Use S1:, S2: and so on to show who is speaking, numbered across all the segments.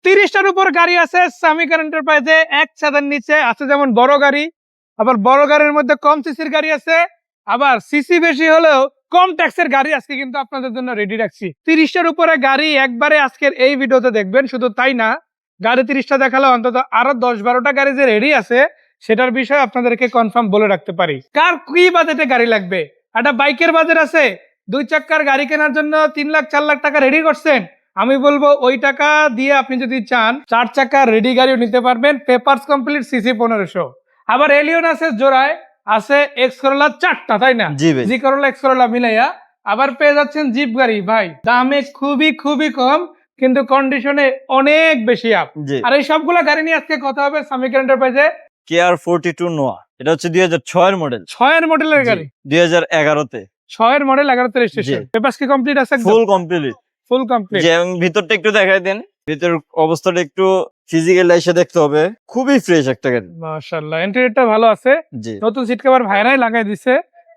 S1: 30টার উপর গাড়ি আছে সামিকার এন্টারপ্রাইজে, এক ছাদের নিচে আছে। যেমন বড় গাড়ি, আবার বড় গাড়ির মধ্যে কম সিসির গাড়ি আছে, আবার সিসি বেশি হলেও কম ট্যাক্সের গাড়ি আজকে কিন্তু আপনাদের জন্য রেডি রাখছি। 30টার উপরে গাড়ি একবারে আজকের এই ভিডিওতে দেখবেন। শুধু তাই না, গাড়ি 30টা দেখালে অন্তত আরো 10-12টা গাড়ি যে রেডি আছে সেটার বিষয়ে আপনাদেরকে কনফার্ম বলে রাখতে পারি। কার কি বাজেটে গাড়ি লাগবে? একটা বাইকের বাজেট আছে, 2 চাকার গাড়ি কেনার জন্য 3 লাখ 4 লাখ টাকা রেডি করছেন, আমি বলবো ওই টাকা দিয়ে আপনি যদি চান 4 চাকার রেডি গাড়িও নিতে পারবেন, পেপারস কমপ্লিট, সিসি 1500। আবার এলিয়ন আছে জোড়ায়, আছে এক্স করোলা 4টা, তাই না? জি করোলা এক্স করোলা মিলাইয়া। আবার পেয়ে যাচ্ছেন জিপ গাড়ি, ভাই দামে খুবই কম কিন্তু কন্ডিশনে অনেক বেশি আপ। আর এই সবগুলা গাড়ি নিয়ে আজকে কথা হবে সামিকার এন্টারপ্রাইজে।
S2: KR42 নোয়া, এটা হচ্ছে 2006 এর মডেল।
S1: 6 এর মডেলের গাড়ি,
S2: 2011 তে।
S1: 6 এর মডেল, 11 তে রেজিস্ট্রেশন। পেপারস কি কমপ্লিট আছে?
S2: Full complete.
S1: Full complete.
S2: যে ভিতরটা একটু দেখাই দেন, ভিতর অবস্থাটা একটু ফিজিক্যালি এসে দেখতে হবে। খুবই ফ্রেশ একটা গাড়ি,
S1: মাশাআল্লাহ। ইন্টেরিয়রটা ভালো আছে, নতুন সিট কভার ভাইরাই লাগাই দিছে,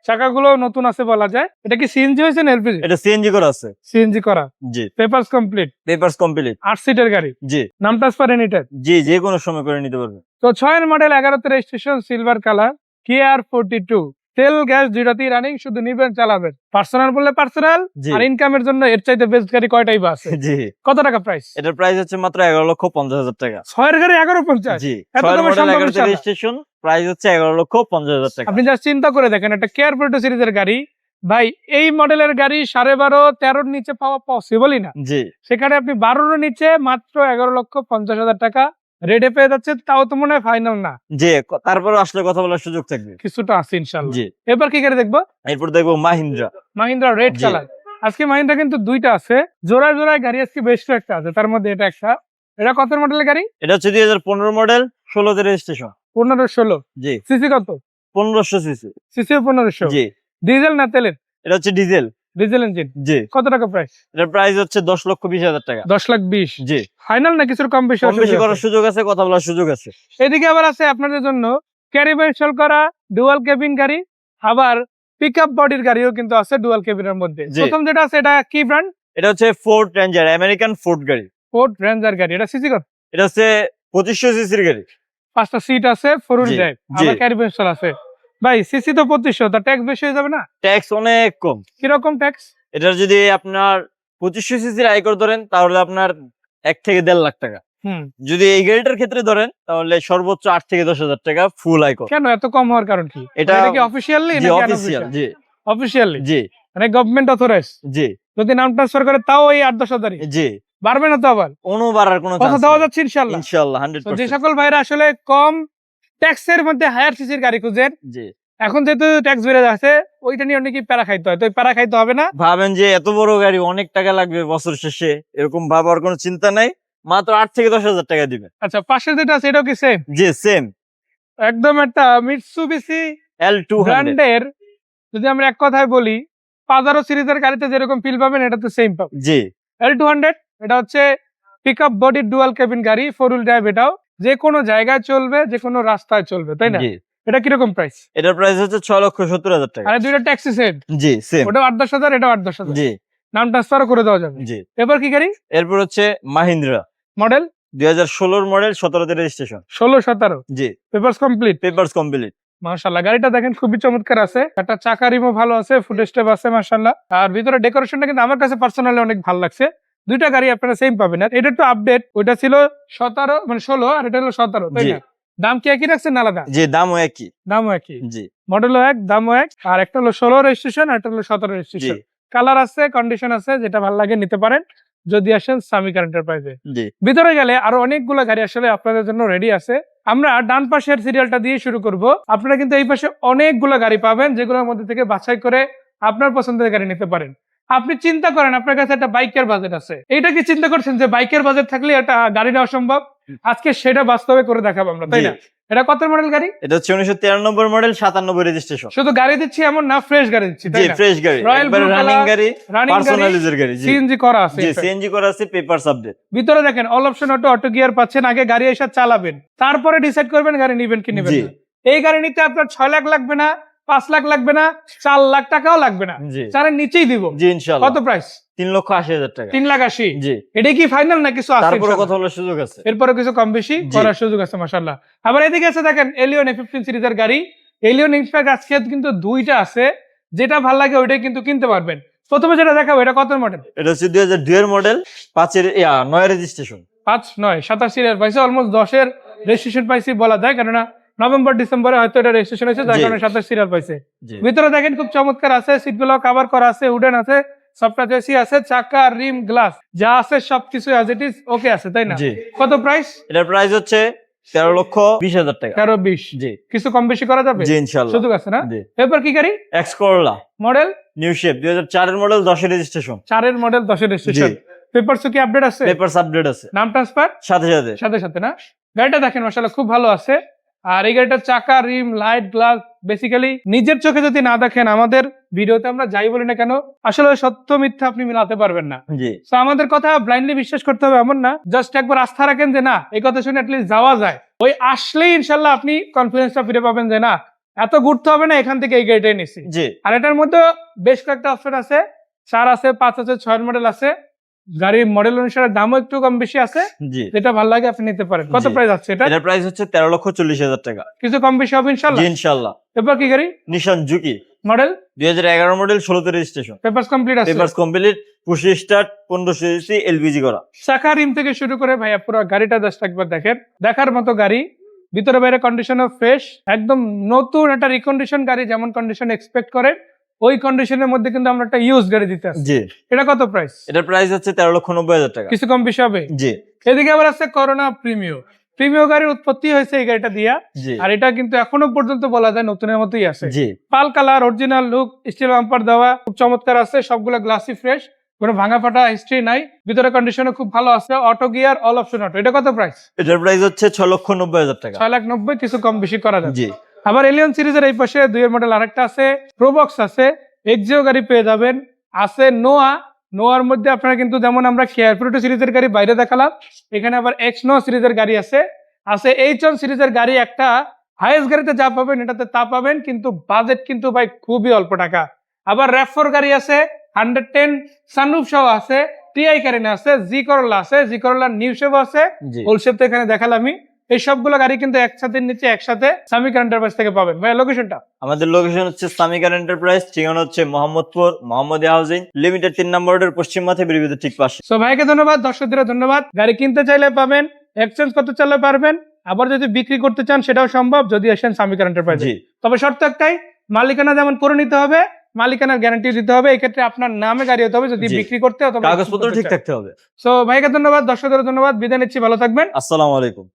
S1: চাকাগুলো নতুন আছে বলা যায়। এটা কি সিএনজি হয়েছে না এলপিজি?
S2: এটা সিএনজি করা আছে।
S1: সিএনজি করা,
S2: জি।
S1: Papers complete.
S2: Papers complete.
S1: 8 সিটের গাড়ি,
S2: জি।
S1: নাম ট্রান্সফার এনিটাইম।
S2: জি, যে কোনো সময় করে নিতে পারবেন।
S1: তো 6 এর মডেল, 11 তে রেজিস্ট্রেশন, সিলভার কালার, KR42, তেল গ্যাস দুইটাতেই রানিং, শুধু নিবেন চালাবেন। পার্সোনাল বললে পার্সোনাল, আর ইনকামের জন্য এর চাইতে বেস্ট গাড়ি কয়টাই বা আছে?
S2: জি।
S1: কত টাকা প্রাইস?
S2: এটার প্রাইস হচ্ছে মাত্র 11,50,000 টাকা।
S1: 6 এর গাড়ি 11,50?
S2: জি।
S1: এত
S2: 6 এর
S1: কমে
S2: মডেল,
S1: সম্ভব
S2: 11 তে
S1: ইনশাআল্লাহ?
S2: রেজিস্ট্রেশন, প্রাইস হচ্ছে 11,50,000 টাকা।
S1: আপনি জাস্ট চিন্তা করে দেখেন, একটা KR42 সিরিজের গাড়ি, ভাই এই মডেলের গাড়ি 12.5 13-র নিচে পাওয়া পসিবলই না।
S2: জি।
S1: সেখানে আপনি 12-র নিচে মাত্র 11,50,000 টাকা রেডে পেয়ে যাচ্ছে, তাও তো মনে হয় ফাইনাল না।
S2: জি, তারপরে আসলে কথা বলার সুযোগ থাকবে,
S1: কিছুটা আছে ইনশাআল্লাহ।
S2: জি।
S1: এবার কি গাড়ি দেখবো?
S2: এরপর দেখবো মাহিন্দ্রা।
S1: Mahindra red colour. আজকে মাহিন্দ্রা কিন্তু দুইটা আছে, জোড়ায় জোড়ায় গাড়ি আজকে বেশ একটা আছে, তার মধ্যে এটা একটা। এটা কত মডেলের গাড়ি?
S2: এটা হচ্ছে 2015 মডেল, 16 তে রেজিস্ট্রেশন।
S1: 1516।
S2: জি।
S1: সিসি কত?
S2: 1500 সিসি।
S1: সিসি 1500।
S2: জি।
S1: ডিজেল না তেলের?
S2: এটা হচ্ছে ডিজেল।
S1: Diesel engine.
S2: জি।
S1: কত টাকা প্রাইস?
S2: এটার প্রাইস হচ্ছে 10,20,000 টাকা।
S1: 10,20,000।
S2: জি।
S1: ফাইনাল না কিছুর কম বেশি
S2: করার সুযোগ আছে, কথা বলার সুযোগ আছে।
S1: এদিকে আবার আছে আপনাদের জন্য ক্যারিবিয়ান ইনস্টল করা ডুয়াল কেবিন গাড়ি, আবার পিকআপ বডির গাড়িও কিন্তু আছে ডুয়াল কেবিনের মধ্যে। প্রথম যেটা আছে এটা কি ব্র্যান্ড?
S2: এটা হচ্ছে ফোর্ড রেঞ্জার, আমেরিকান ফোর্ড গাড়ি।
S1: ফোর্ড রেঞ্জার গাড়ি। এটা সিসি কত?
S2: এটা হচ্ছে 2500 সিসির গাড়ি।
S1: 5টা সিট আছে, ফোর হুইল ড্রাইভ, আবার ক্যারিবিয়ান ইনস্টল আছে। ভাই সিসি তো 2500, তা ট্যাক্স বেশি হয়ে যাবে না?
S2: ট্যাক্স অনেক কম।
S1: কিরকম ট্যাক্স?
S2: এটার যদি আপনার 2500 সিসির আয়কর ধরেন তাহলে আপনার 1 থেকে 1.5 লাখ টাকা। যদি এই গাড়িটার ক্ষেত্রে ধরেন তাহলে সর্বোচ্চ 8 থেকে 10,000 টাকা ফুল আয়কর।
S1: কেন এত কম হওয়ার কারণ কি?
S2: এটা
S1: কি অফিশিয়ালি নাকি
S2: অফিশিয়াল? জি,
S1: অফিশিয়ালি।
S2: জি,
S1: মানে গভর্নমেন্ট অথরাইজ।
S2: জি।
S1: যদি নাম ট্রান্সফার করে তাও এই 8-10,000।
S2: জি।
S1: বাড়বে না তো আবার?
S2: কোনো বাড়ার কোনো
S1: কথা দেওয়া যাচ্ছে ইনশাআল্লাহ।
S2: ইনশাআল্লাহ 100%।
S1: যে সকল ভাইরা আসলে কম ট্যাক্সের মধ্যে হায়ার সিসির গাড়ি খুঁজেন,
S2: জি,
S1: এখন যেহেতু ট্যাক্স বেড়ে যাচ্ছে ওইটা নিয়ে অনেকই প্যারা খাইতে হয়, তো প্যারা খাইতে হবে না।
S2: ভাবেন যে এত বড় গাড়ি অনেক টাকা লাগবে বছর শেষে, এরকম ভাবার কোনো চিন্তা নাই। মাত্র 8 থেকে 10,000 টাকা দিবেন।
S1: আচ্ছা, পাশে যেটা আছে এটাও কি সেম?
S2: জি, সেম।
S1: একদম একটা মিৎসুবিশি
S2: L200
S1: ব্র্যান্ডের, যদি আমরা এক কথায় বলি পাজারো সিরিজের গাড়িতে যেরকম ফিল পাবেন এটাতে সেম পাবেন।
S2: জি।
S1: L200 এটা হচ্ছে পিকআপ বডি ডুয়াল কেবিন গাড়ি, ফোর হুইল ড্রাইভ। এটাও যে কোনো জায়গায় চলবে, যে কোনো রাস্তায় চলবে, তাই না? এটা কিরকম প্রাইস?
S2: এটার প্রাইস হচ্ছে 6,70,000 টাকা।
S1: আরে দুইটা ট্যাক্সি সেম।
S2: জি, সেম।
S1: ওটা 8-10,000, এটা 8-10,000।
S2: জি।
S1: নাম ট্রান্সফার করে দেওয়া যাবে।
S2: জি।
S1: এবার কি গাড়ি?
S2: এরপর হচ্ছে মাহিন্দ্রা
S1: মডেল
S2: 2016 মডেল, 17 তে রেজিস্ট্রেশন।
S1: 16-17।
S2: জি।
S1: Papers complete.
S2: Papers complete.
S1: মাশাআল্লাহ, গাড়িটা দেখেন খুবই চমৎকার আছে, একটা চাকা রিমও ভালো আছে, ফুট স্টেপ আছে মাশাআল্লাহ। আর ভিতরে ডেকোরেশনটা কিন্তু আমার কাছে পার্সোনালি অনেক ভালো লাগছে। দুইটা গাড়ি আপনারা সেম পাবেন। আর এটা একটু আপডেট, ওইটা ছিল 17 মানে 16 আর এটা হলো 17, তাই না? দাম কি একই রাখছেন না আলাদা?
S2: জি, দামও একই।
S1: দামও একই।
S2: জি।
S1: মডেলও এক, দামও এক। আর একটা হলো 16 রেজিস্ট্রেশন আর একটা হলো 17 রেজিস্ট্রেশন। কালার আছে, কন্ডিশন আছে, যেটা ভালো লাগে নিতে পারেন যদি আসেন সামিকার এন্টারপ্রাইজে।
S2: জি।
S1: ভিতরে গেলে আরো অনেকগুলো গাড়ি আসলে আপনাদের জন্য রেডি আছে। আমরা ডান পাশের সিরিয়ালটা দিয়ে শুরু করব। আপনারা কিন্তু এই পাশে অনেকগুলো গাড়ি পাবেন, যেগুলোর মধ্যে থেকে বাছাই করে আপনার পছন্দের গাড়ি নিতে পারেন। আপনি চিন্তা করেন আপনার কাছে একটা বাইকের বাজেট আছে, এইটা কি চিন্তা করছেন যে বাইকের বাজেট থাকলে একটা গাড়ি নেওয়া সম্ভব? আজকে সেটা বাস্তবে করে দেখাবো আমরা, তাই না? এটা কত মডেল গাড়ি?
S2: এটা হচ্ছে 1993 মডেল, 97 রেজিস্ট্রেশন।
S1: শুধু গাড়ি দিচ্ছি এমন না, ফ্রেশ গাড়ি দিচ্ছি, তাই
S2: জি,
S1: না?
S2: ফ্রেশ গাড়ি, একবারে রানিং গাড়ি, পার্সোনালাইজড গাড়ি। জি,
S1: সিএনজি করা আছে।
S2: জি, সিএনজি করা আছে, পেপারস আপডেট।
S1: ভিতরে দেখেন all option auto, auto gear পাচ্ছেন। আগে গাড়ি এসে চালাবেন, তারপরে ডিসাইড করবেন গাড়ি নেবেন কি নেবেন না। এই গাড়ি নিতে আপনার 6 লাখ লাগবে না, 5 লাখ লাগবে না, 4 লাখ টাকাও লাগবে না,
S2: জি
S1: 4 এর নিচেই দিব।
S2: জি ইনশাআল্লাহ।
S1: কত প্রাইস?
S2: 3,80,000 টাকা।
S1: 3,80,000।
S2: জি
S1: এটা কি ফাইনাল না কিছু আছে?
S2: তারপরে
S1: ইনশাআল্লাহ?
S2: কথা বলার সুযোগ আছে।
S1: এরপরে কিছু কম বেশি
S2: জি।
S1: করার সুযোগ আছে মাশাআল্লাহ। আবার এদিকে আছে দেখেন এলিয়ন A15 সিরিজের গাড়ি। এলিয়ন ইনফ্যাক্ট আজকে কিন্তু 2টা আছে, যেটা ভালো লাগে ওইটাই কিন্তু কিনতে পারবেন। প্রথমে যেটা দেখাবো এটা কত মডেল?
S2: এটা হচ্ছে 2002 এর মডেল, 9 রেজিস্ট্রেশন।
S1: 5 9 27 এর পাইছে, অলমোস্ট 10 এর রেজিস্ট্রেশন পাইছি বলা যায়, কেননা নভেম্বর ডিসেম্বরে হয়তো এটা রেজিস্ট্রেশন হয়েছে, যার
S2: জি।
S1: কারণে 27 সিরিয়াল পাইছে।
S2: জি
S1: ভিতরে দেখেন খুব চমৎকার আছে, সিট গুলো কভার করা আছে, উডেন আছে, সফটওয়্যার এসি আছে, চাকা রিম গ্লাস যা আছে সবকিছু অ্যাজ ইট ইজ ওকে আছে, তাই না?
S2: জি।
S1: কত প্রাইস?
S2: এটার প্রাইস হচ্ছে 13,20,000 টাকা।
S1: 13 20।
S2: জি
S1: কিছু কম বেশি করা যাবে?
S2: জি ইনশাআল্লাহ।
S1: সুযোগ আছে না?
S2: জি
S1: এরপর কি গাড়ি?
S2: X Corolla
S1: model?
S2: New shape 2004 এর মডেল, 10 এর রেজিস্ট্রেশন।
S1: 4 এর মডেল, 10 এর রেজিস্ট্রেশন।
S2: জি।
S1: পেপারস কি আপডেট আছে?
S2: পেপারস আপডেট আছে
S1: নাম ট্রান্সফার
S2: সাথে সাথে।
S1: সাথে সাথে না? গাড়িটা দেখেন মাশাআল্লাহ খুব ভালো আছে। আর এই গাড়িটার চাকা রিম লাইট গ্লাস বেসিক্যালি নিজের চোখে যদি না দেখেন, আমাদের ভিডিওতে আমরা যাই বলি না কেন, আসলে সত্য মিথ্যা আপনি মিলাতে পারবেন না।
S2: জি
S1: তো আমাদের কথা ব্লাইন্ডলি বিশ্বাস করতে হবে এমন না, জাস্ট একবার আস্থা রাখেন যে না এই কথা শুনে অ্যাটলিস্ট যাওয়া যায়, ওই আসলেই ইনশাল্লাহ আপনি কনফিডেন্সটা ফিরে পাবেন যে না এত ঘুরতে হবে না, এখান থেকে এই গাড়িটাই নিছি।
S2: জি
S1: আর এটার মধ্যে বেশ কয়েকটা অপশন আছে, 4 আছে, 5 আছে, 6 মডেল আছে, গাড়ির মডেল অনুসারে দামও একটু কম বেশি আছে,
S2: জি।
S1: যেটা ভালো লাগে আপনি নিতে পারেন। কত
S2: জি।
S1: প্রাইস আছে এটা?
S2: এটার প্রাইস হচ্ছে 13,40,000 টাকা।
S1: কিছু কম বেশি হবে
S2: জি
S1: ইনশাল্লাহ।
S2: ইনশাআল্লাহ।
S1: এরপর কি গাড়ি?
S2: নিশান জুকি
S1: মডেল?
S2: 2011 মডেল, 16 তে রেজিস্ট্রেশন।
S1: পেপারস কমপ্লিট আছে?
S2: Papers complete, push start, 1500 CC, LPG করা।
S1: চাকা রিম থেকে শুরু করে ভাইয়া পুরো গাড়িটা জাস্ট একবার দেখেন, দেখার মতো গাড়ি। ভিতরে বাইরে কন্ডিশনও ফ্রেশ, একদম নতুন একটা রিকন্ডিশন গাড়ি, যেমন কন্ডিশন এক্সপেক্ট করে ওই কন্ডিশনের মধ্যে কিন্তু আমরা একটা ইউজ গাড়ি দিতে আসছি।
S2: জি
S1: এটা কত প্রাইস?
S2: এটার প্রাইস হচ্ছে 13,90,000 টাকা।
S1: কিছু কম বেশি হবে?
S2: জি
S1: এদিকে আবার আছে করোনা প্রিমিও। প্রিমিও গাড়ির উৎপত্তি হয়েছে এই গাড়িটা দিয়া,
S2: জি
S1: আর এটা কিন্তু এখনো পর্যন্ত বলা যায় নতুনের মতোই আছে।
S2: জি
S1: পাল colour, original look, steel bumper দেওয়া, খুব চমৎকার আছে, সবগুলো গ্লাসি ফ্রেশ, কোনো ভাঙা ফাটা হিস্ট্রি নাই, ভিতরে কন্ডিশনও খুব ভালো আছে, auto gear, all option auto. এটা কত প্রাইস?
S2: এটার প্রাইস হচ্ছে 6,90,000 টাকা।
S1: 6,90,000, কিছু কম বেশি করা যাবে।
S2: জি
S1: আবার এলিয়ন সিরিজের এই পাশে 2 এর মডেল আরেকটা আছে, প্রোবক্স আছে, এক্সিও গাড়ি পেয়ে যাবেন, আছে নোয়া। নোয়ার মধ্যে আপনারা কিন্তু যেমন আমরা কেয়ার প্রোটো সিরিজের গাড়ি বাইরে দেখালাম, এখানে আবার এক্স নো সিরিজের গাড়ি আছে, আছে এইচ1 সিরিজের গাড়ি একটা, হাইয়েস্ট গাড়িতে যা পাবেন এটাতে তা পাবেন, কিন্তু বাজেট কিন্তু ভাই খুবই অল্প টাকা। আবার RAV4 গাড়ি আছে, 110 সানরুফ সহ আছে, টিআই কারিনা আছে, জি করোলা আছে, জি করোলার নিউ শেপ আছে,
S2: জি
S1: ওল্ড শেপ তো এখানে দেখালামই। এই সবগুলো গাড়ি কিন্তু একসাথে নিচে একসাথে সামিক এন্টারপ্রাইজ থেকে পাবেন। ভাই লোকেশনটা?
S2: আমাদের লোকেশন হচ্ছে সামিকার এন্টারপ্রাইজ, ঠিকানা হচ্ছে মোহাম্মদপুর, মোহাম্মদিয়া হাউজিং লিমিটেড 3 নম্বর রোডের পশ্চিম মাথে বিরবিতে ঠিক পাশে।
S1: সো ভাইকে ধন্যবাদ, দর্শকদের ধন্যবাদ। গাড়ি কিনতে চাইলে পাবেন, এক্সচেঞ্জ করতে চাইলে পারবেন, আবার যদি বিক্রি করতে চান সেটাও সম্ভব যদি আসেন সামিকার এন্টারপ্রাইজে।
S2: জি
S1: তবে শর্ত একটাই, মালিকানা যেমন করে নিতে হবে, মালিকানার গ্যারান্টি দিতে হবে, এই ক্ষেত্রে আপনার নামে গাড়ি হতে হবে যদি
S2: জি।
S1: বিক্রি করতে, অথবা
S2: কাগজপত্র ঠিক থাকতে হবে।
S1: সো ভাইকে ধন্যবাদ, দর্শকদের ধন্যবাদ, বিদায় নিচ্ছি, ভালো থাকবেন।
S2: আসসালামু আলাইকুম।